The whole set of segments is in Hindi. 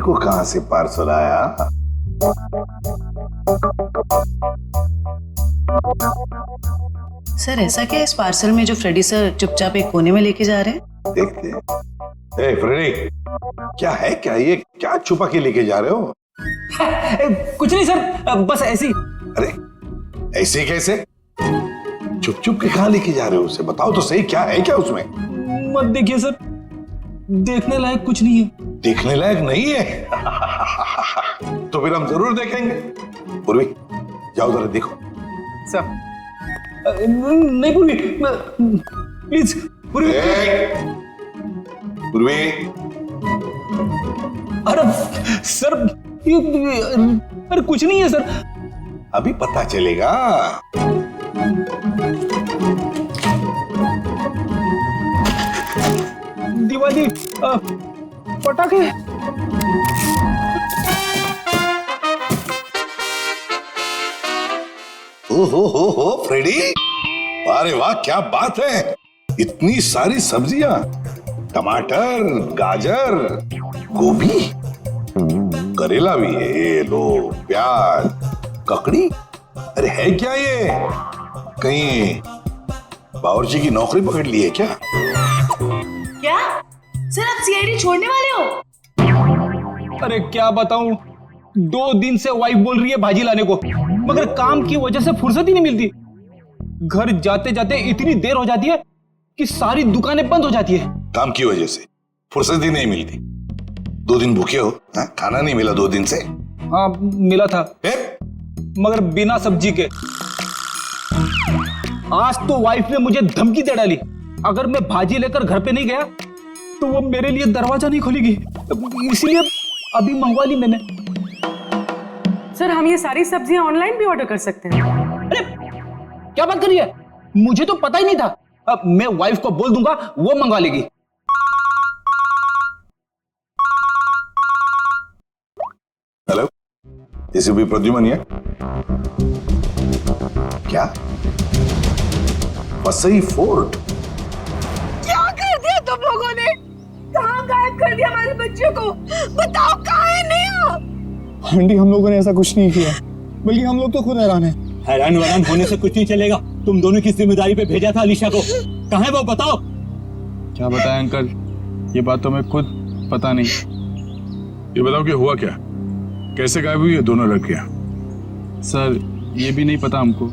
को कहां से पार्सल आया? सर ऐसा क्या है इस पार्सल में जो फ्रेडी सर चुपचाप एक कोने में लेके जा रहे हैं? देखते हैं। फ्रेडी, क्या है? क्या ये क्या छुपा के लेके जा रहे हो? कुछ नहीं सर, बस ऐसी। अरे ऐसे कैसे? चुप चुप के कहां लेके जा रहे हो उसे? बताओ तो सही, क्या है क्या उसमें? मत देखिए सर, देखने लायक कुछ नहीं है। देखने लायक नहीं है? तो फिर हम जरूर देखेंगे। पूर्वी जाओ जरा देखो। सर नहीं पूर्वी, प्लीज पूर्वी। पूर्वी, अरे सर अरे कुछ नहीं है सर। अभी पता चलेगा। दिवाली पटाखे। हो फ्रेडी, अरे वाह क्या बात है! इतनी सारी सब्जियां, टमाटर, गाजर, गोभी, करेला भी है, ये लो, प्याज, ककड़ी। अरे है क्या ये? कहीं बावर्ची की नौकरी पकड़ ली है क्या? क्या सर आप सीआईडी छोड़ने वाले हो? अरे क्या बताऊं, 2 दिन से वाइफ बोल रही है भाजी लाने को, मगर काम की वजह से फुर्सत ही नहीं मिलती। घर जाते जाते इतनी देर हो जाती है कि सारी दुकानें बंद हो जाती है। काम की वजह से फुर्सत ही नहीं मिलती? 2 दिन भूखे हो? खाना नहीं मिला 2 दिन से? हाँ मिला था, मगर बिना सब्जी के। आज तो वाइफ ने मुझे धमकी दे डाली, अगर मैं भाजी लेकर घर पे नहीं गया तो वो मेरे लिए दरवाजा नहीं खोलेगी, इसलिए अभी मंगवा ली मैंने। सर हम ये सारी सब्जियां ऑनलाइन भी ऑर्डर कर सकते हैं? अरे क्या बात कर रही है, मुझे तो पता ही नहीं था। अब मैं वाइफ को बोल दूंगा, वो मंगवा लेगी। हेलो, एसीपी प्रद्युमन है क्या? वसई फोर्ट? क्या कर दिया तुम लोगों ने? कहाँ गायब कर दिया हमारे बच्चों को? बताओ कहाँ है नेहा? आंटी हम लोगों ने ऐसा कुछ नहीं किया, बल्कि हम लोग तो खुद हैरान हैं। हैरान वैरान होने से कुछ नहीं चलेगा। तुम दोनों की जिम्मेदारी पे भेजा था अलीशा को, कहाँ है वो बताओ। क्या बताएं अंकल, ये बात तो मैं खुद पता नहीं। ये बताओ कि हुआ क्या, कैसे गायब हुई है दोनों लड़कियां? सर ये भी नहीं पता हमको।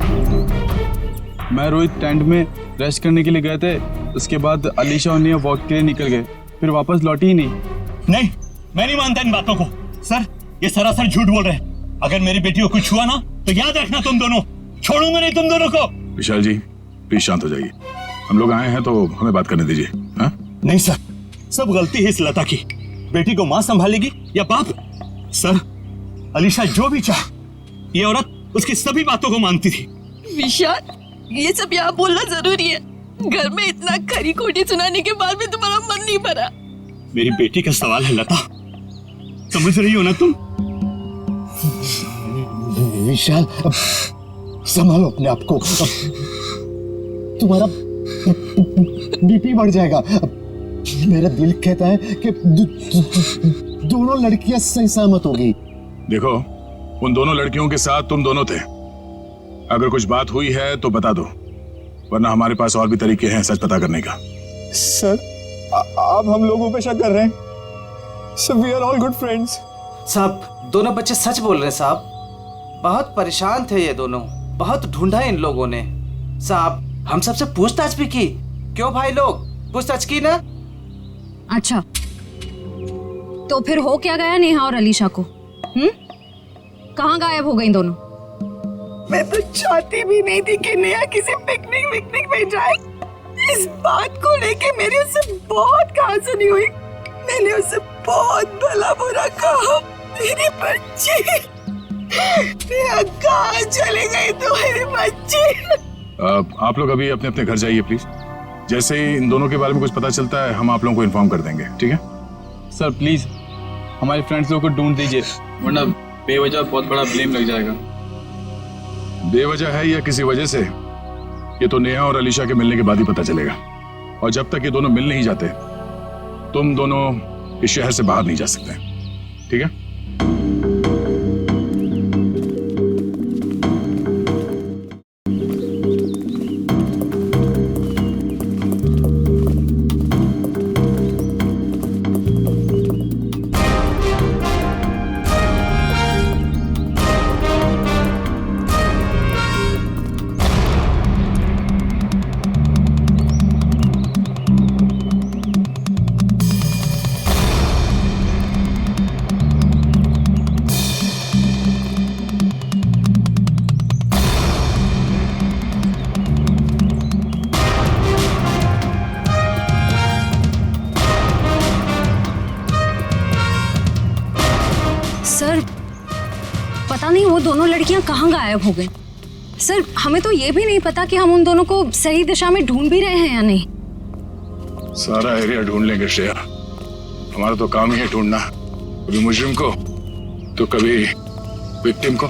मैं रोहित टेंट में रेस्ट करने के लिए गए थे, उसके बाद अलीशा और नेहा वॉक के लिए निकल गए, फिर वापस लौटी ही नहीं। नहीं, मैं नहीं मानता इन बातों को। सर ये सरासर झूठ बोल रहे हैं। अगर मेरी बेटी को कुछ हुआ ना तो याद रखना, तुम दोनों छोड़ूंगा नहीं तुम दोनों को। विशाल जी प्लीज शांत हो जाइए, हम लोग आए हैं तो हमें बात करने दीजिए। नहीं सर, सब गलती है इस लता की। बेटी को माँ संभालेगी या बाप? सर अलीशा जो भी चाहे, ये औरत उसकी सभी बातों को मानती थी। विशाल ये सब यहाँ बोलना जरूरी है? घर में इतना खरी खोटी सुनाने के बाद भी तुम्हारा मन नहीं भरा? मेरी बेटी का सवाल है लता, समझ रही हो ना तुम? विशाल संभालो अपने आप को, तुम्हारा बीपी बढ़ जाएगा। मेरा दिल कहता है कि दोनों लड़कियां सही सहमत होगी। देखो उन दोनों लड़कियों के साथ तुम दोनों थे, अगर कुछ बात हुई है तो बता दो, वरना हमारे पास और भी तरीके हैं सच पता करने का। सर आप हम लोगों पे शक कर रहे हैं? Sir we are all good friends. साहब दोनों बच्चे सच बोल रहे हैं साहब, बहुत परेशान थे ये दोनों, बहुत ढूंढा इन लोगों ने। साहब हम सबसे पूछताछ भी की, क्यों भाई लोग पूछताछ की ना? अच्छा तो फिर हो क्या गया नेहा और अलीशा को? कहाँ गायब हो गई दोनों? मैं तो चाहती भी नहीं थी कि नेहा किसी पिकनिक विकनिक में जाए। इस बात को लेके मेरी उससे बहुत कहासुनी हुई। मैंने उससे बहुत भला बुरा कहा। मेरी बच्ची नेहा कहाँ चले गई तुम्हारी बच्ची? आप लोग अभी अपने अपने घर जाइए प्लीज। जैसे ही इन दोनों के बारे में कुछ पता चलता है हम आप लोगों को इन्फॉर्म कर देंगे, ठीक है? सर प्लीज हमारे फ्रेंड्स लोगों को ढूंढ दीजिए, वरना बेवजह बहुत बड़ा ब्लेम लग जाएगा। बेवजह है या किसी वजह से, ये तो नेहा और अलीशा के मिलने के बाद ही पता चलेगा। और जब तक ये दोनों मिल नहीं जाते तुम दोनों इस शहर से बाहर नहीं जा सकते। ठीक है? सर पता नहीं वो दोनों लड़कियां कहाँ गायब हो गई। सर हमें तो ये भी नहीं पता कि हम उन दोनों को सही दिशा में ढूंढ भी रहे हैं या नहीं। सारा एरिया ढूंढ लेंगे श्रेया, हमारा तो काम ही है ढूंढना, कभी मुजरिम को तो कभी विक्टिम को।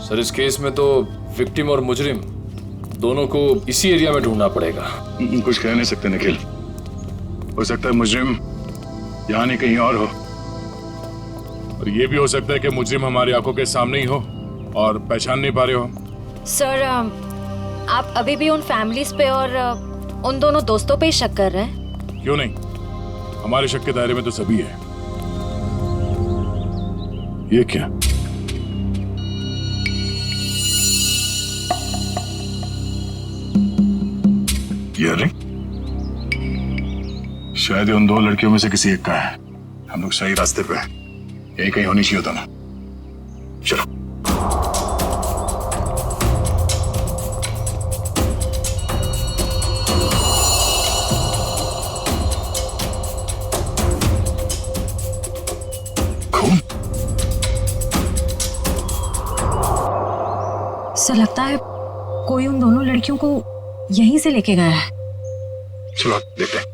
सर इस केस में तो विक्टिम और मुजरिम दोनों को इसी एरिया में ढूंढना पड़ेगा। कुछ कह नहीं सकते निखिल, हो सकता है मुजरिम यहाँ नहीं कहीं और हो, और ये भी हो सकता है कि मुजरिम हमारी आंखों के सामने ही हो और पहचान नहीं पा रहे हो। सर आप अभी भी उन फैमिलीज पे और उन दोनों दोस्तों पे ही शक कर रहे हैं? क्यों नहीं, हमारे शक के दायरे में तो सभी है। ये क्या? ये रिंग शायद ये उन दो लड़कियों में से किसी एक का है। हम लोग सही रास्ते पे हैं, यही कहीं होनी चाहिए होता ना। चलो खून। सर लगता है कोई उन दोनों लड़कियों को यहीं से लेके गया है। चलो देखते हैं।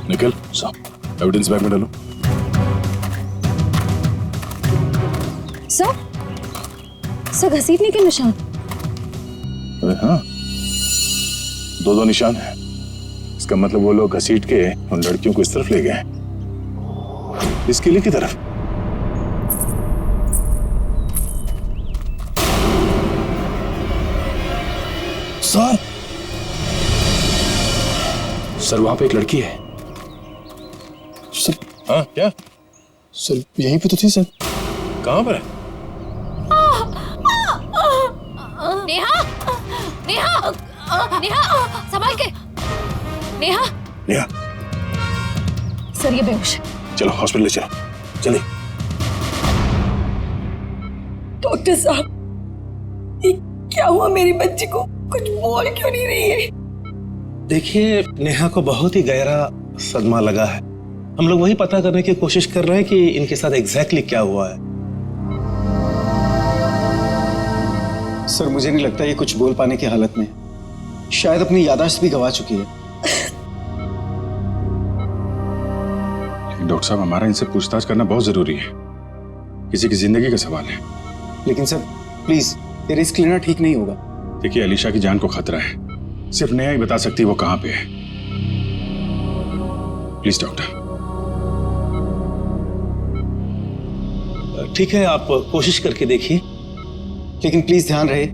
निकल एविडेंस बैग में डालो। सर घसीटने के निशान। अरे हाँ, दो निशान है। इसका मतलब वो लोग घसीट के उन लड़कियों को इस तरफ ले गए, इस किले की तरफ। सर वहां पे एक लड़की है। सर हाँ क्या? सर यहीं पे तो थी सर। कहां पर है? नेहा नेहा नेहा संभाल के। नेहा नेहा सर ये बेहोश है। चलो हॉस्पिटल ले चलो, चलिए। डॉक्टर साहब ये क्या हुआ मेरी बच्ची को, कुछ बोल क्यों नहीं रही है? देखिए नेहा को बहुत ही गहरा सदमा लगा है। हम लोग वही पता करने की कोशिश कर रहे हैं कि इनके साथ एग्जैक्टली क्या हुआ है। सर मुझे नहीं लगता ये कुछ बोल पाने की हालत में, शायद अपनी याददाश्त भी गंवा चुकी है। डॉक्टर साहब हमारा इनसे पूछताछ करना बहुत जरूरी है, किसी की जिंदगी का सवाल है। लेकिन सर प्लीज ये रिस्क लेना ठीक नहीं होगा। देखिए अलीशा की जान को खतरा है, सिर्फ नेहा ही बता सकती है वो कहां पे है। Please doctor. ठीक है आप कोशिश करके देखिए, लेकिन प्लीज ध्यान रहे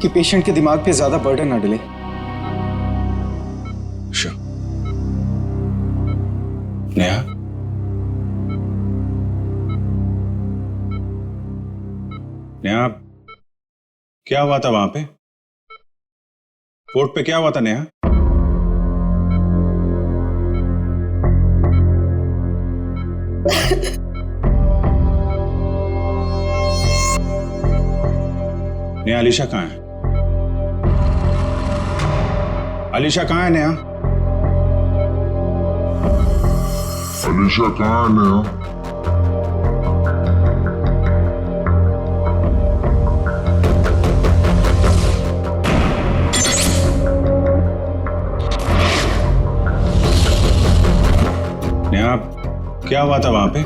कि पेशेंट के दिमाग पे ज्यादा बर्डन ना डले। श्योर। नेहा नेहा क्या हुआ था वहां पे? कोर्ट पे क्या हुआ था नेहा? नेहा अलीशा कहाँ है? अलीशा कहाँ है नेहा? अलीशा कहाँ है नेहा? नेहा क्या क्या हुआ था वहां पे?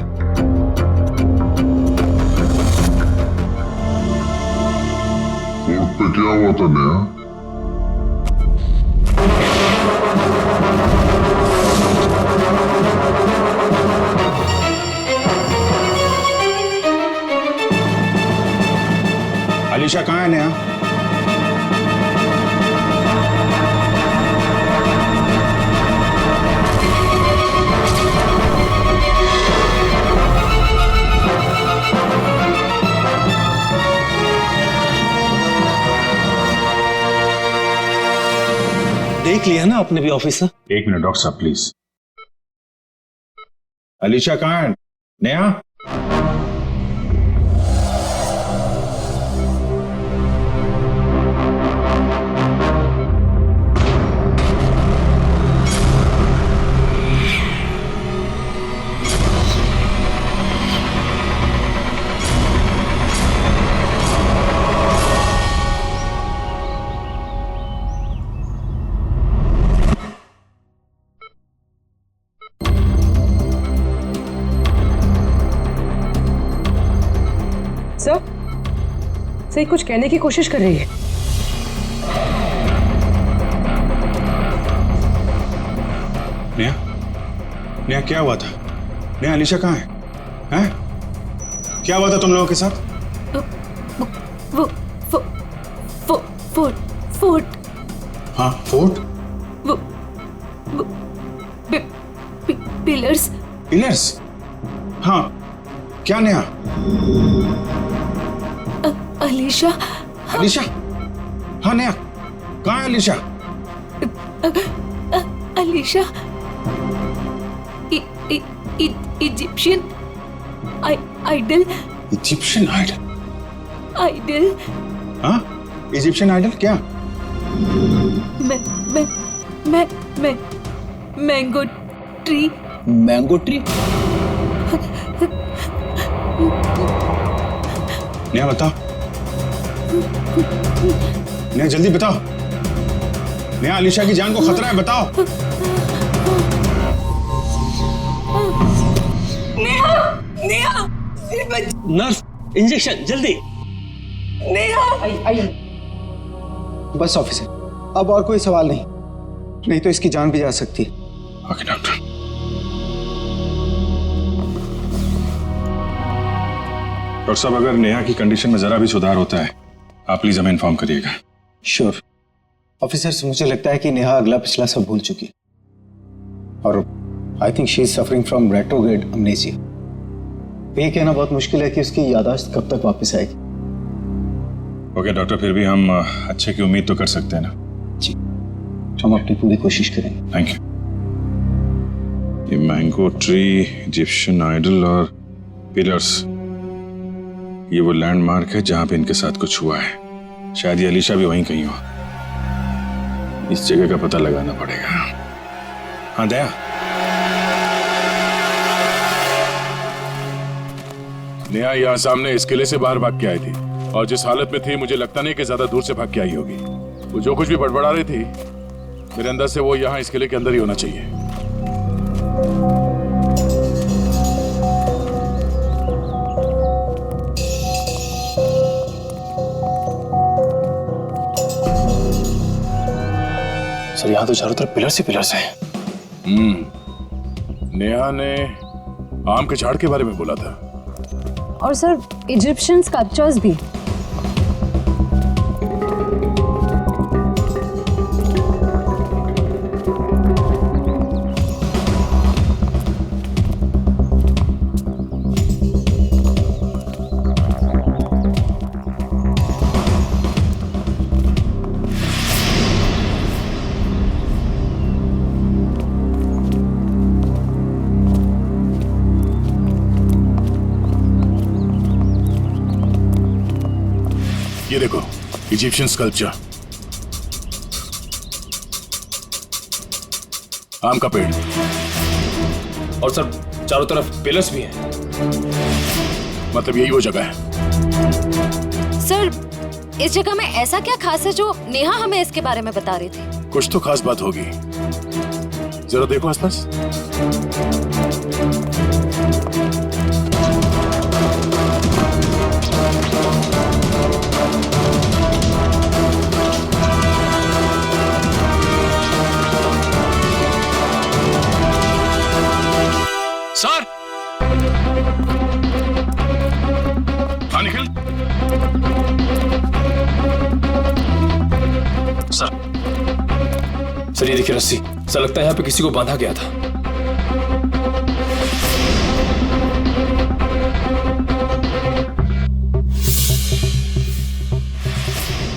कोर्ट पे क्या हुआ था नेहा? अलीशा कहाँ है नेहा? देख लिया ना आपने भी ऑफिसर? एक मिनट डॉक्टर साहब प्लीज। अलीशा कहाँ है? नेहा? सर कुछ कहने की कोशिश कर रही है। नेहा? नेहा क्या हुआ था? नेहा अलीशा कहाँ है? हैं? क्या हुआ था तुम लोगों के साथ? फोर्ट। हाँ फोर्ट? पिलर्स। पिलर्स? हाँ क्या नेहा? अलीशा। अलीशा? हाँ नेहा कहाँ है Alisha? Alisha Egyptian idol. Egyptian idol? Idol? हाँ इजिप्शियन आइडल क्या? Mango tree. Mango tree? Neha बताओ, नेहा जल्दी बताओ, नेहा अलीशा की जान को खतरा है, बताओ। नेहा नर्स इंजेक्शन जल्दी। नेहा बस ऑफिसर, अब और कोई सवाल नहीं तो इसकी जान भी जा सकती है। Okay doctor. डॉक्टर साहब अगर नेहा की कंडीशन में जरा भी सुधार होता है आप प्लीज हमें इन्फॉर्म करिएगा। श्योर ऑफिसर, मुझे लगता है कि नेहा अगला पिछला सब भूल चुकी है और I think she is suffering from retrograde amnesia. ये कहना बहुत मुश्किल है कि उसकी याददाश्त कब तक वापस आएगी। ओके डॉक्टर, फिर भी हम अच्छे की उम्मीद तो कर सकते हैं ना? जी, हम अपनी पूरी कोशिश करेंगे। Thank you. ये मैंगो ट्री, इजिप्शियन आइडल और पिलर्स, ये वो लैंडमार्क है जहां पे इनके साथ कुछ हुआ है। शायद ये अलीशा भी वहीं कहीं हो। इस जगह का पता लगाना पड़ेगा। हाँ दया, नेहा यहाँ सामने इस किले से बाहर भाग के आई थी और जिस हालत में थी मुझे लगता नहीं कि ज्यादा दूर से भाग के आई होगी। वो जो कुछ भी बड़बड़ा रही थी मेरे अंदर से वो यहाँ इस किले के अंदर ही होना चाहिए। सर यहाँ तो चारों तरफ पिलर्स ही पिलर्स हैं। नेहा ने आम के झाड़ के बारे में बोला था। और सर इजिप्शियन स्कल्पचर्स भी। ये देखो इजिप्शियन स्कल्पचर, आम का पेड़ और सर चारों तरफ पिलर्स भी हैं। मतलब यही वो जगह है। सर इस जगह में ऐसा क्या खास है जो नेहा हमें इसके बारे में बता रही थी? कुछ तो खास बात होगी, जरा देखो आसपास। सर ये देखिए रस्सी, सर लगता है यहाँ पे किसी को बांधा गया था।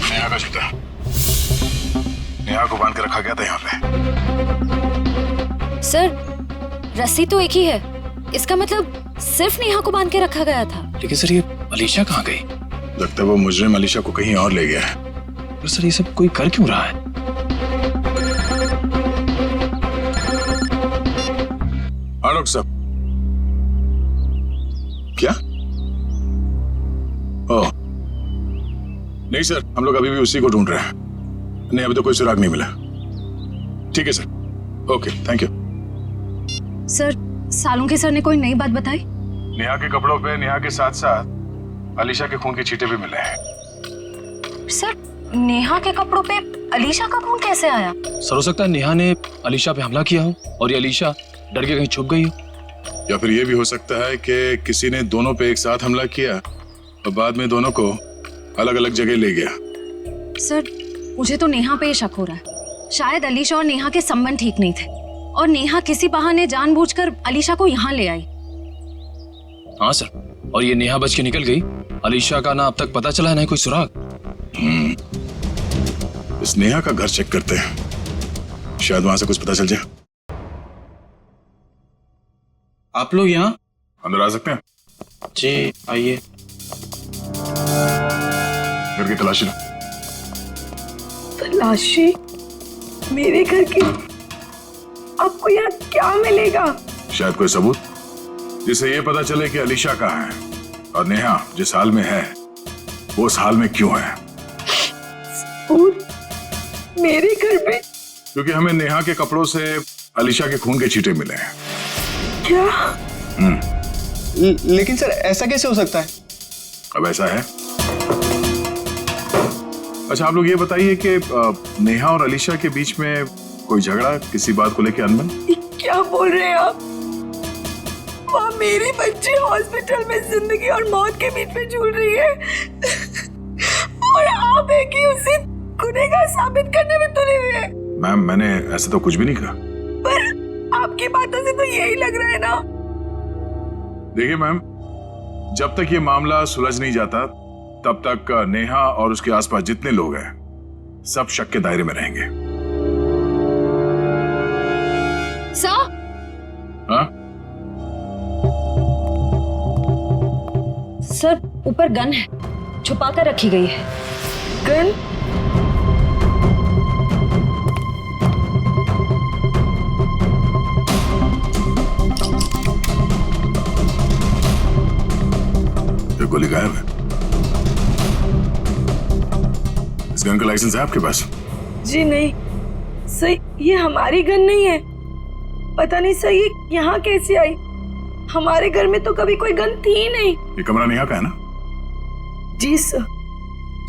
नेहा का जूता, नेहा को बांध के रखा गया था यहाँ पे। सर रस्सी तो एक ही है, इसका मतलब सिर्फ नेहा को बांध के रखा गया था। लेकिन सर ये अलीशा कहाँ गई? लगता है वो मुजरिम अलीशा को कहीं और ले गया है। तो सर ये सब कोई कर क्यों रहा है? हाँ डॉक्टर साहब। क्या? ओह नहीं सर, हम लोग अभी भी उसी को ढूंढ रहे हैं। नहीं अभी तो कोई सुराग नहीं मिला। ठीक है sir, okay thank you. Sir Salunke sir ने कोई नई बात बताई? नेहा के कपड़ों पे नेहा के साथ साथ अलीशा के खून के छींटे भी मिले हैं। सर नेहा के कपड़ों पे अलीशा का खून कैसे आया? सर हो सकता है नेहा ने अलीशा पे हमला किया हो और ये अलीशा डर के कहीं छुप गई हो। या फिर ये भी हो सकता है कि किसी ने दोनों पे एक साथ हमला किया और बाद में दोनों को अलग अलग जगह ले गया। सर मुझे तो नेहा पे शक हो रहा है। शायद अलीशा और नेहा के संबंध ठीक नहीं थे और नेहा किसी बहाने जानबूझकर अलीशा को यहाँ ले आई। हाँ सर, और ये नेहा बच के निकल गई। अलीशा का ना अब तक पता चला है ना कोई सुराग। इस नेहा का घर चेक करते हैं, शायद वहां से कुछ पता चल जाए। आप लोग यहाँ अंदर आ सकते हैं? जी आइए। घर की तलाशी लो। तलाशी? मेरे घर की? आपको यहाँ क्या मिलेगा? शायद कोई सबूत जिससे ये पता चले कि अलीशा कहाँ है और नेहा जिस हाल में है वो उस हाल में क्यों है। सबूत? मेरे घर पे? क्योंकि हमें नेहा के कपड़ों से अलीशा के खून के छींटे मिले हैं। क्या? लेकिन सर ऐसा कैसे हो सकता है? अब ऐसा है। अच्छा आप लोग ये बताइए कि नेहा और अलीशा के बीच में कोई झगड़ा किसी बात को लेकर अनबन? क्या बोल रहे हैं आप? वहाँ मेरी बच्ची हॉस्पिटल में जिंदगी और मौत के बीच में झूल रही है और आप है कि उसे गुनहगार साबित करने में तुले हुए हैं। मैम मैंने ऐसा तो कुछ भी नहीं कहा। पर आपकी बातों से तो यही लग रहा है ना। देखिए मैम, जब तक ये मामला सुलझ नहीं जाता तब तक नेहा और उसके आसपास जितने लोग हैं सब शक के दायरे में रहेंगे। सर? हाँ? सर ऊपर गन है, छुपा कर रखी गई है। गन? तो गोली गायब है। इस गन का लाइसेंस है आपके पास? जी नहीं सर, ये हमारी गन नहीं है। पता नहीं सर ये यहाँ कैसे आई। हमारे घर में तो कभी कोई गन थी ही नहीं। ये कमरा नेहा का है ना? जी सर।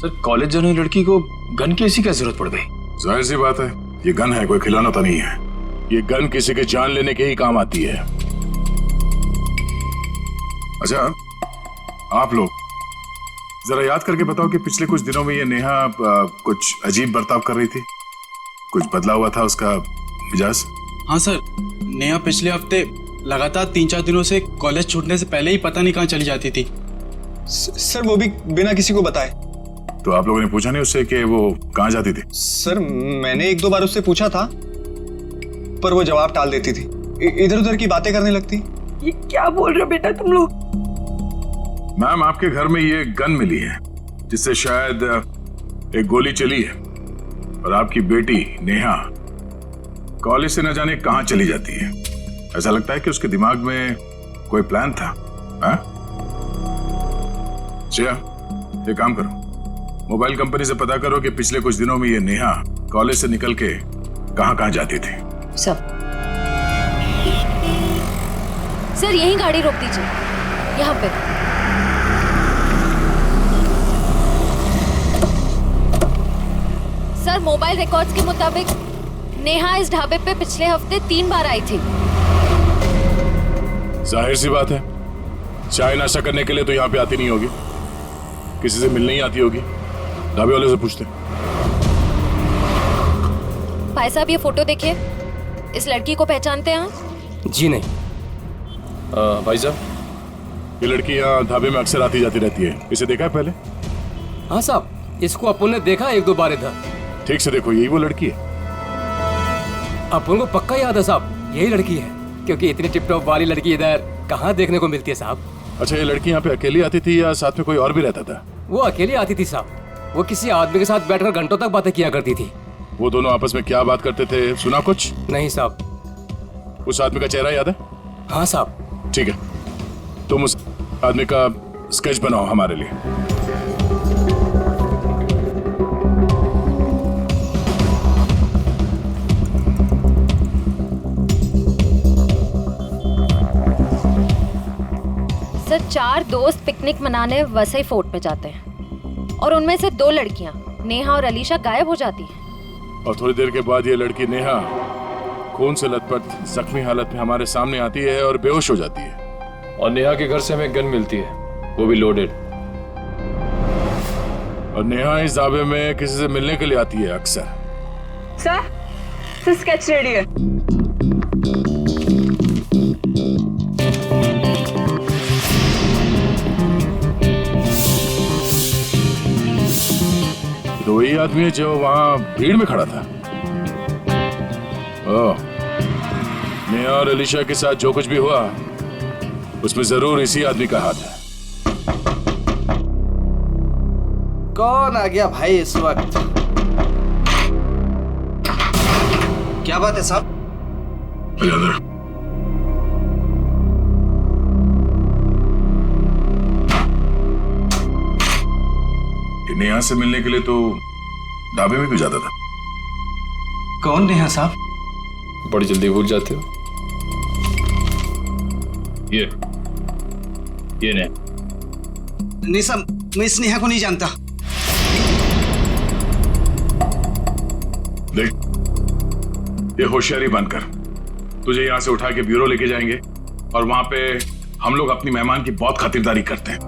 सर कॉलेज जाने वाली लड़की को गन की ऐसी क्या जरूरत पड़ गई? जाहिर सी बात है, ये गन है, कोई खिलौना तो नहीं है। ये गन किसी के जान लेने के ही काम आती है। अच्छा आप लोग जरा याद करके बताओ कि पिछले कुछ दिनों में ये नेहा कुछ अजीब बर्ताव कर रही थी, कुछ बदला हुआ था उसका मिजाज? हाँ सर, नेहा पिछले हफ्ते लगातार 3-4 दिनों से कॉलेज छूटने से पहले ही पता नहीं कहाँ चली जाती थी। सर वो भी बिना किसी को बताए। तो आप लोगों ने पूछा नहीं उससे कि वो कहाँ जाती थी? सर मैंने 1-2 बार उससे पूछा था पर वो जवाब टाल देती थी, इधर उधर की बातें करने लगती। ये क्या बोल रहे हो बेटा तुम लोग? मैम आपके घर में ये गन मिली है जिससे शायद एक गोली चली है और आपकी बेटी नेहा कॉलेज से न जाने कहां चली जाती है। ऐसा लगता है कि उसके दिमाग में कोई प्लान था। श्रेया एक काम करो, मोबाइल कंपनी से पता करो कि पिछले कुछ दिनों में ये नेहा कॉलेज से निकल के कहां जाती थी। सर यही गाड़ी रोक दीजिए, यहाँ पे। सर मोबाइल रिकॉर्ड्स के मुताबिक नेहा इस ढाबे पे पिछले हफ्ते 3 बार आई थी। जाहिर सी बात है, चाय नाश्ता करने के लिए तो यहाँ पे आती नहीं होगी, किसी से मिलने ही आती होगी। ढाबे वाले से पूछते। भाई साहब ये फोटो देखिए, इस लड़की को पहचानते हैं आप? जी नहीं। भाई साहब, ये लड़की यहाँ ढाबे में अक्सर आती जाती रहती है, इसे देखा है पहले? हाँ साहब, इसको अपन ने देखा 1-2 बार इधर। ठीक से देखो, यही वो लड़की है। अपन को पक्का याद है साहब, यही लड़की है, क्योंकि इतनी टिप टॉप वाली लड़की इधर कहाँ देखने को मिलती है साहब। अच्छा, ये लड़की यहाँ पे अकेली आती थी या साथ में कोई और भी रहता था? वो अकेली आती थी साहब, वो किसी आदमी के साथ बैठकर घंटों तक बातें किया करती थी। वो दोनों आपस में क्या बात करते थे, सुना कुछ? नहीं साहब। उस आदमी का चेहरा याद है? हाँ साहब। ठीक है, तुम उस आदमी का स्केच बनाओ हमारे लिए। सर, 4 दोस्त पिकनिक मनाने वसई फोर्ट में जाते हैं और उनमें से 2 लड़कियां नेहा और अलीशा गायब हो जाती हैं। और थोड़ी देर के बाद ये लड़की नेहा खून से लथपथ जख्मी हालत में हमारे सामने आती है और बेहोश हो जाती है। और नेहा के घर से हमें गन मिलती है, वो भी लोडेड। और नेहा इस ढाबे में किसी से मिलने के लिए आती है अक्सर। सर, स्केच रेडी है। तो वही आदमी है जो वहां भीड़ में खड़ा था। ओह, नेहा और अलीशा के साथ जो कुछ भी हुआ उसमें जरूर इसी आदमी का हाथ है। कौन आ गया भाई इस वक्त? क्या बात है साहब? नेहा से मिलने के लिए तो ढाबे में क्यों जाता था? कौन नेहा साहब? बड़ी जल्दी भूल जाते हो। ये नेहा। नहीं साहब, मैं इस नेहा को नहीं जानता। देख, ये होशियारी बनकर तुझे यहाँ से उठा के ब्यूरो लेके जाएंगे और वहां पे हम लोग अपनी मेहमान की बहुत खातिरदारी करते हैं।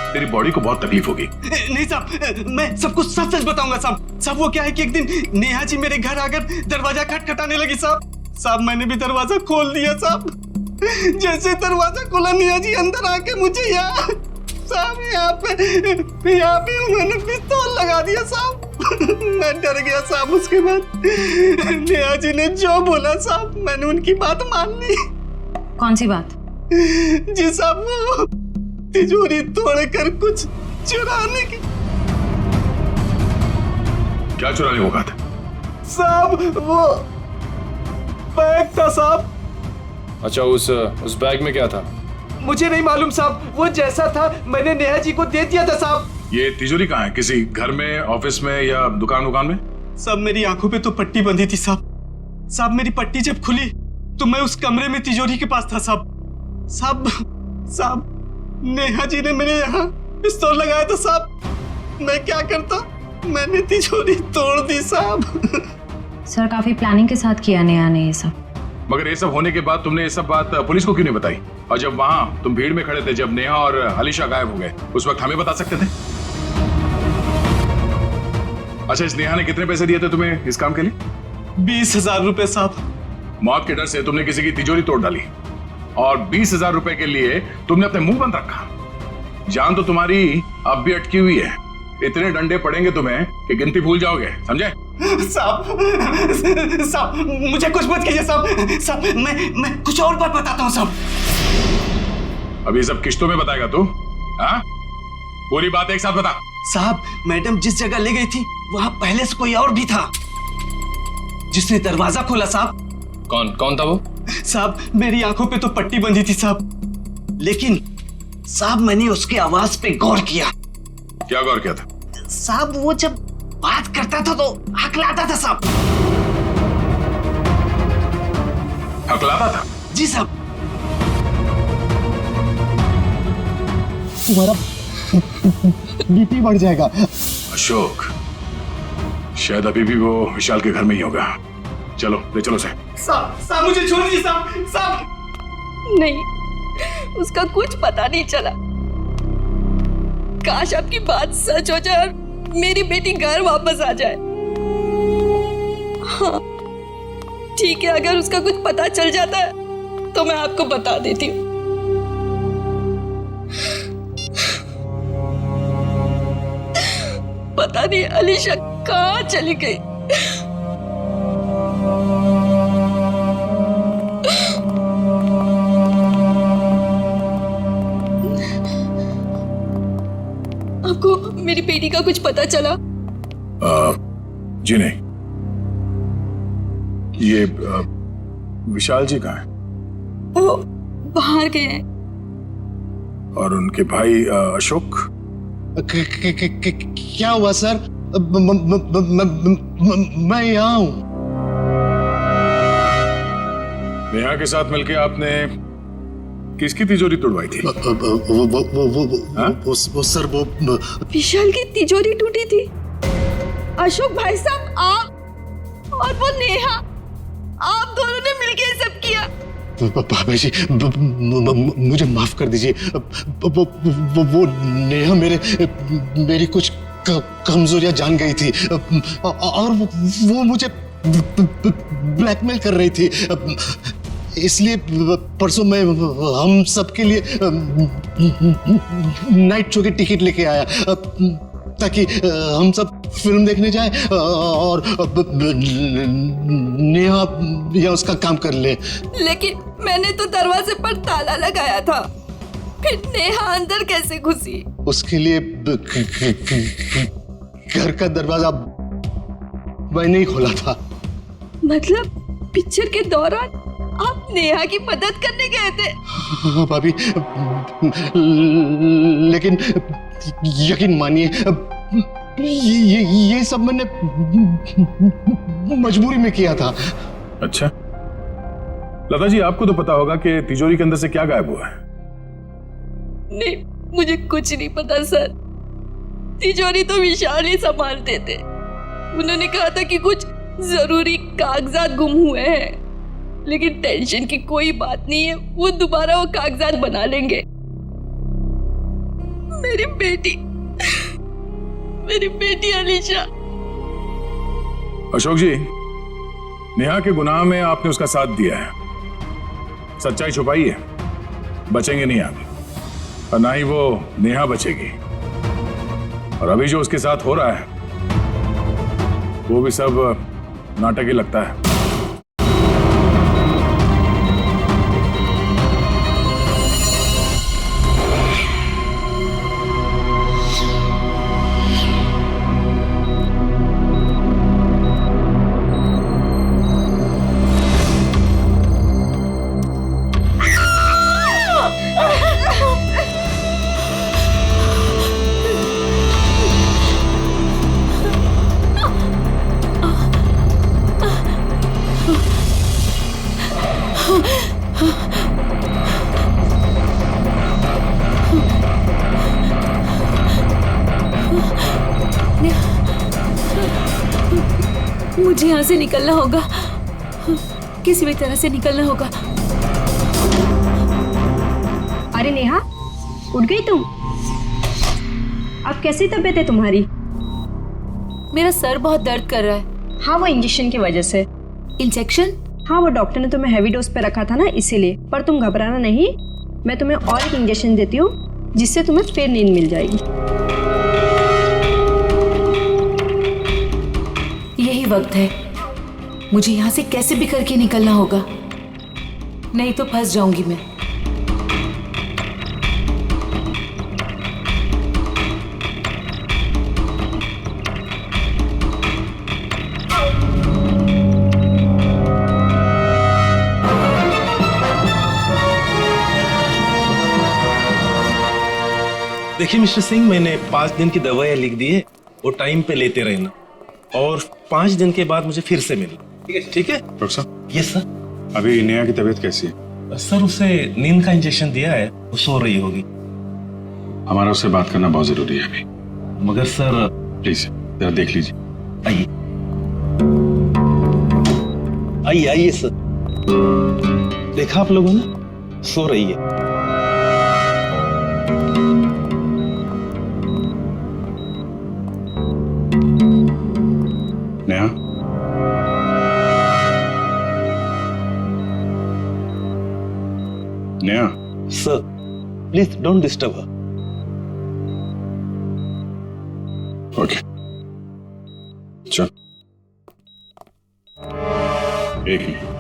तेरी बॉडी को बहुत तकलीफ होगी। नहीं साहब, मैं सब कुछ सच सच बताऊंगा साहब। साहब वो क्या है कि एक दिन नेहा जी मेरे घर आकर दरवाजा खटखटाने लगी साहब। मैंने भी दरवाजा खोल दिया साहब। जैसे दरवाजा खोला, नेहा जी अंदर आके मुझे यहाँ पे उन्होंने पिस्तौल लगा दिया साहब। मैं डर गया साहब। उसके बाद नेहा जी ने जो बोला साहब, मैंने उनकी बात मान ली। कौन सी बात? जी साहब, वो तिजोरी तोड़कर कुछ चुराने की। क्या चुराने को कहा था? साहब वो बैग था साहब। अच्छा, उस बैग में क्या था? मुझे नहीं मालूम साहब, वो जैसा था मैंने नेहा जी को दे दिया था साहब। ये तिजोरी कहाँ है? किसी घर में, ऑफिस में या दुकान में? साहब मेरी आंखों पे तो पट्टी बंधी थी साहब। मेरी पट्टी जब खुली तो मैं उस कमरे में तिजोरी के पास था साहब। नेहा जी ने मेरे यहाँ पिस्तौल लगाया था साहब। मैं क्या करता, मैंने तिजोरी तोड़ दी साहब। सर, काफी प्लानिंग के साथ किया नेहा ने ये सब। मगर ये सब होने के बाद तुमने ये सब बात पुलिस को क्यों नहीं बताई? और जब वहां तुम भीड़ में खड़े थे, जब नेहा और अलीशा गायब हो गए, उस वक्त हमें बता सकते थे। अच्छा, इस नेहा ने कितने पैसे दिए थे तुम्हें इस काम के लिए? 20,000 रुपए साहब। मौत के डर से तुमने किसी की तिजोरी तोड़ डाली और 20,000 रुपए के लिए तुमने अपने मुंह बंद रखा। जान तो तुम्हारी अब भी अटकी हुई है। इतने डंडे पड़ेंगे तुम्हें कि गिनती भूल जाओगे, समझे? साहब मुझे कुछ मत कीजिए साहब। मैं कुछ और बात बताता हूँ साहब। अभी सब किश्तों में बताएगा तू? हाँ, पूरी बात एक साथ बता। साहब, मैडम जिस जगह ले गई थी वहां पहले से कोई और भी था जिसने दरवाजा खोला साहब। कौन था वो? साहब मेरी आंखों पे तो पट्टी बंधी थी साहब, लेकिन साहब मैंने उसकी आवाज पे गौर किया। क्या गौर किया था? साहब वो जब बात करता था तो हकलाता था साहब। हकलाता था? जी साहब। तुम्हारा बीपी बढ़ जाएगा। अशोक, शायद अभी भी वो विशाल के घर में ही होगा। चलो ले चलो से। साहब मुझे छोड़ दीजिए साहब। नहीं, उसका कुछ पता नहीं चला। काश आपकी बात सच हो जाए और मेरी बेटी घर वापस आ जाए। हाँ ठीक है, अगर उसका कुछ पता चल जाता है तो मैं आपको बता देती हूँ। पता नहीं अलीशा कहाँ चली गई। आपको मेरी बेटी का कुछ पता चला? जी नहीं। ये विशाल जी कहाँ हैं? वो बाहर गए हैं। और उनके भाई अशोक? क्या हुआ सर? मैं यहाँ हूँ। नेहा के साथ मिलके आपने किसकी तिजोरी तोड़वाई थी? वो सर वो विशाल की तिजोरी टूटी थी। अशोक भाई साहब, आप और वो नेहा, आप दोनों ने मिलके ये सब किया। भाभी जी मुझे माफ कर दीजिए। वो नेहा मेरी कुछ कमजोरियां जान गई थी और वो मुझे ब्लैकमेल कर रही थी। इसलिए परसों मैं हम सबके लिए नाइट शो की टिकट लेके आया ताकि हम सब फिल्म देखने जाए और नेहा या उसका काम कर ले। लेकिन मैंने तो दरवाजे पर ताला लगाया था, फिर नेहा अंदर कैसे घुसी? उसके लिए घर का दरवाजा मैंने ही खोला था। मतलब पिक्चर के दौरान आप नेहा की मदद करने गए थे? हाँ भाभी, लेकिन यकीन मानिए ये सब मैंने मजबूरी में किया था। अच्छा लता जी, आपको तो पता होगा कि तिजोरी के अंदर से क्या गायब हुआ है? नहीं, मुझे कुछ नहीं पता सर। तिजोरी तो विशाल ही संभालते थे। उन्होंने कहा था कि कुछ जरूरी कागजात गुम हुए हैं, लेकिन टेंशन की कोई बात नहीं है, वो दोबारा वो कागजात बना लेंगे। मेरी बेटी अलीशा। अशोक जी, नेहा के गुनाह में आपने उसका साथ दिया है। सच्चाई छुपाई है, बचेंगे नहीं आप, और ना ही वो नेहा बचेगी। और अभी जो उसके साथ हो रहा है वो भी सब नाटक ही लगता है। मुझे यहाँ से निकलना होगा, किसी भी तरह से निकलना होगा। अरे नेहा, उठ गई तुम? अब कैसी तबीयत है तुम्हारी? मेरा सर बहुत दर्द कर रहा है। हाँ, वो इंजेक्शन की वजह से। इंजेक्शन? हाँ, वो डॉक्टर ने तुम्हें हैवी डोज पे रखा था ना, इसीलिए। पर तुम घबराना नहीं, मैं तुम्हें और एक इंजेक्शन देती हूँ जिससे तुम्हें फिर नींद मिल जाएगी। यही वक्त है, मुझे यहाँ से कैसे भी करके निकलना होगा, नहीं तो फंस जाऊंगी मैं। देखिए मिस्टर सिंह, मैंने 5 दिन की दवाइयाँ लिख दी है, वो टाइम पे लेते रहना और 5 दिन के बाद मुझे फिर से मिलना। ठीक है डॉक्टर साहब? Yes sir. अभी नेहा की तबीयत कैसी है? सर उसे नींद का इंजेक्शन दिया है, वो सो रही होगी। हमारा उससे बात करना बहुत जरूरी है अभी। मगर सर प्लीज जरा देख लीजिए। आइए आइए आइए सर। देखा आप लोगों ने, सो रही है। Neha please don't disturb her. Okay चल एक मिनट।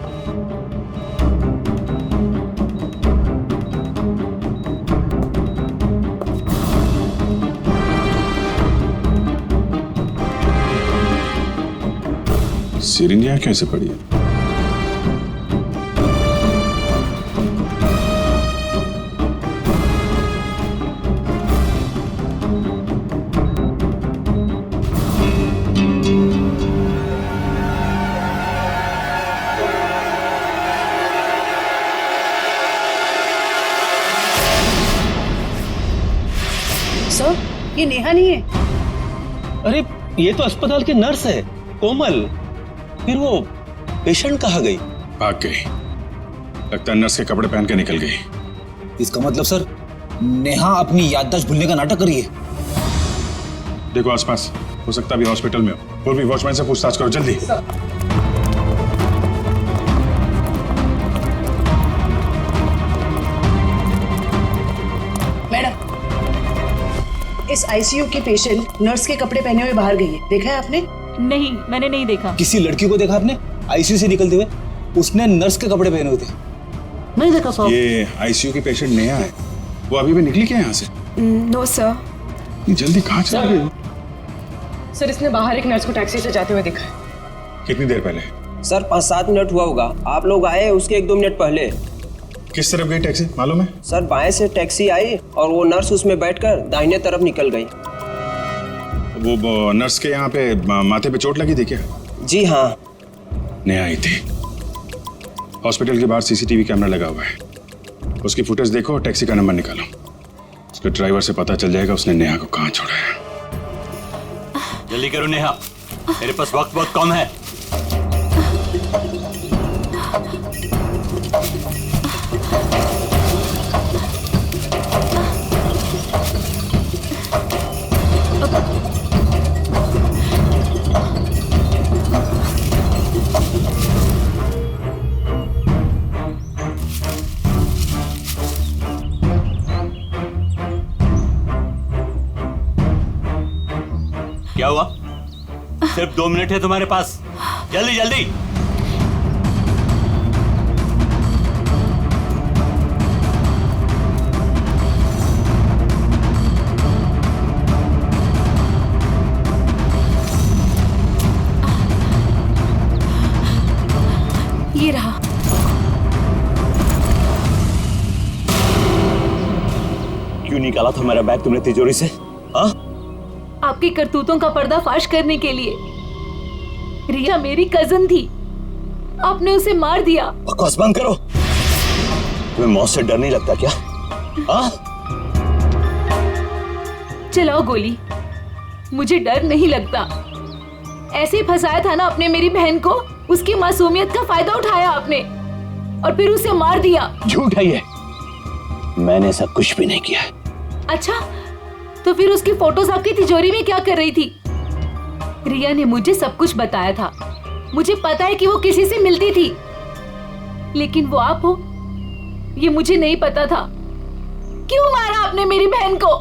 सिरिंज यहाँ कैसे पड़ी है? सर ये नेहा नहीं है। अरे ये तो अस्पताल की नर्स है कोमल। फिर वो पेशेंट कहाँ गई? भाग गई। लगता है नर्स के कपड़े पहन के निकल गई। इसका मतलब सर नेहा अपनी याददाश्त भूलने का नाटक कर रही है। देखो आसपास, हो सकता है अभी हॉस्पिटल में हो। पूर्वी वॉचमैन से पूछताछ करो जल्दी। मैडम इस आईसीयू की पेशेंट नर्स के कपड़े पहने हुए बाहर गई है, देखा है आपने? नहीं, मैंने नहीं देखा। किसी लड़की को देखा आपने आईसीयू से निकलते हुए? उसने नर्स के कपड़े पहने हुए थे। नहीं देखा साहब। ये आईसीयू की पेशेंट नेहा है। वो अभी भी निकली क्या यहाँ से? No sir. जल्दी कहाँ चली गई? सर इसने बाहर एक नर्स को टैक्सी से जाते हुए देखा है। कितनी देर पहले? सर 5-7 मिनट हुआ होगा। आप लोग आए उसके 1-2 मिनट पहले। किस तरफ गई टैक्सी मालूम है? सर बाएं से टैक्सी आई और वो नर्स उसमें बैठकर दाहिने तरफ निकल गई। वो नर्स के यहाँ पे माथे पे चोट लगी थी क्या? जी हाँ। नेहा आई थी। हॉस्पिटल के बाहर सीसीटीवी कैमरा लगा हुआ है, उसकी फुटेज देखो और टैक्सी का नंबर निकालो। उसके ड्राइवर से पता चल जाएगा उसने नेहा को कहाँ छोड़ा है। जल्दी करो नेहा, मेरे पास वक्त बहुत कम है। क्या हुआ? सिर्फ 2 मिनट है तुम्हारे पास, जल्दी जल्दी। ये रहा। क्यों निकाला था मेरा बैग तुमने तिजोरी से? हाँ? आपकी करतूतों का पर्दाफाश करने के लिए। रिया मेरी कजन थी, आपने उसे मार दिया। बकवास बंद करो। तुम्हें मौत से डर नहीं लगता क्या? हाँ? चलाओ गोली, मुझे डर नहीं लगता। ऐसे ही फंसाया था ना आपने मेरी बहन को, उसकी मासूमियत का फायदा उठाया आपने और फिर उसे मार दिया। झूठ है ये, मैंने ऐसा कुछ भी नहीं किया। अच्छा, तो फिर उसकी फोटोज आपकी तिजोरी में क्या कर रही थी? रिया ने मुझे सब कुछ बताया था। मुझे पता है कि वो किसी से मिलती थी, लेकिन वो आप हो ये मुझे नहीं पता था। क्यों मारा आपने मेरी बहन को?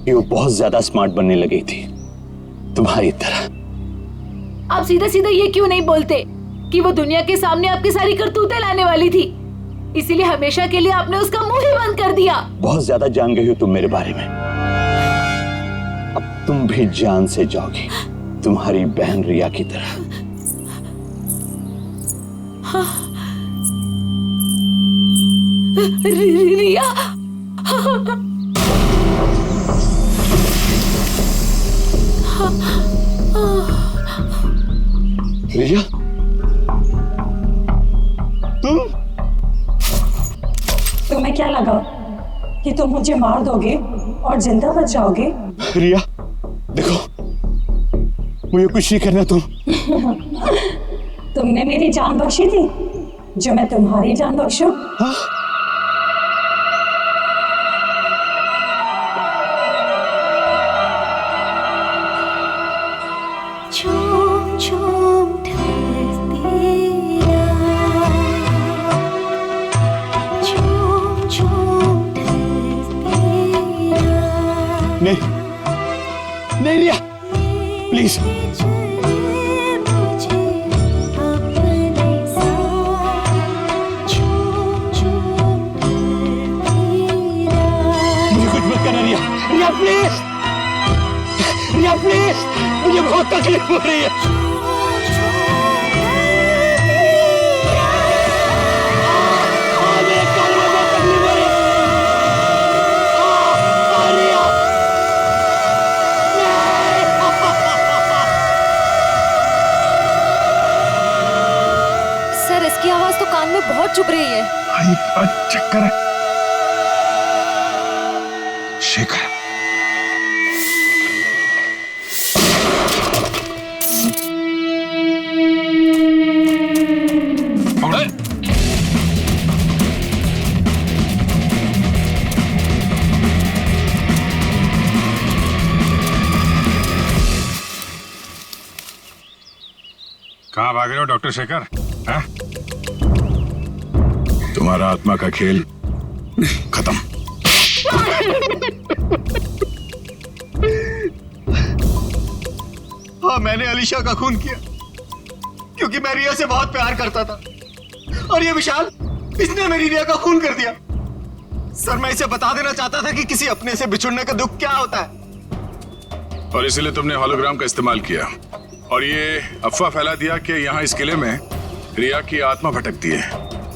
ये वो बहुत ज्यादा स्मार्ट बनने लगी थी तुम्हारी तरह। आप सीधा सीधा ये क्यों नहीं बोलते कि वो दुनिया के सामने आपकी सारी करतूतें लाने वाली थी, इसीलिए हमेशा के लिए आपने उसका मुंह ही बंद कर दिया। बहुत ज्यादा जान गई हो तुम मेरे बारे में। अब तुम भी जान से जाओगी, तुम्हारी बहन रिया की तरह। रिया रिया तुम्हें क्या लगा कि तुम मुझे मार दोगे और जिंदा बच जाओगे? रिया देखो, मुझे कुछ नहीं करना। तुमने मेरी जान बख्शी थी, जो मैं तुम्हारी जान बख्शूं? झूम झूम झूम झूम नहीं रिया, प्लीज। मुझे कुछ मत करना रिया, रिया प्लीज, रिया प्लीज, मुझे बहुत तकलीफ हो रही है। सर इसकी आवाज तो कान में बहुत चुभ रही है। चक्कर है। शेखर, कहाँ भाग रहे हो डॉक्टर शेखर? हाँ? तुम्हारा आत्मा का खेल खत्म। हाँ, मैंने अलीशा का खून किया क्योंकि मैं रिया से बहुत प्यार करता था, और ये विशाल, इसने मेरी रिया का खून कर दिया। सर, मैं इसे बता देना चाहता था कि किसी अपने से बिछुड़ने का दुख क्या होता है। और इसीलिए तुमने होलोग्राम का इस्तेमाल किया और ये अफवाह फैला दिया कि यहाँ इस किले में रिया की आत्मा भटकती है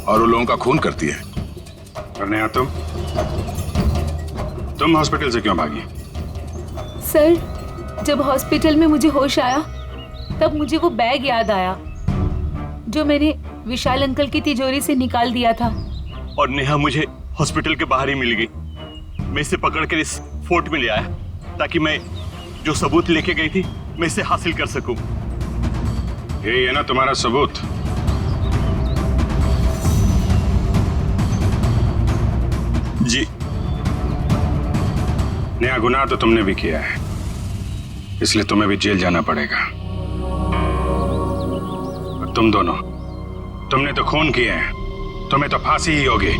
और वो लोगों का खून करती है। और नेहा, तुम हॉस्पिटल से क्यों भागी? सर, जब हॉस्पिटल में मुझे होश आया तब मुझे वो बैग याद आया जो मैंने विशाल अंकल की तिजोरी से निकाल दिया था। और नेहा मुझे हॉस्पिटल के बाहर ही मिल गई। मैं इसे पकड़कर इस फोर्ट में ले आया ताकि मैं जो सबूत लेके गई थी मैं इसे हासिल कर सकूं। ये है ना तुम्हारा सबूत? जी। नया गुनाह तो तुमने भी किया है, इसलिए तुम्हें भी जेल जाना पड़ेगा। और तुम दोनों, तुमने तो खून किए हैं, तुम्हें तो फांसी ही होगी।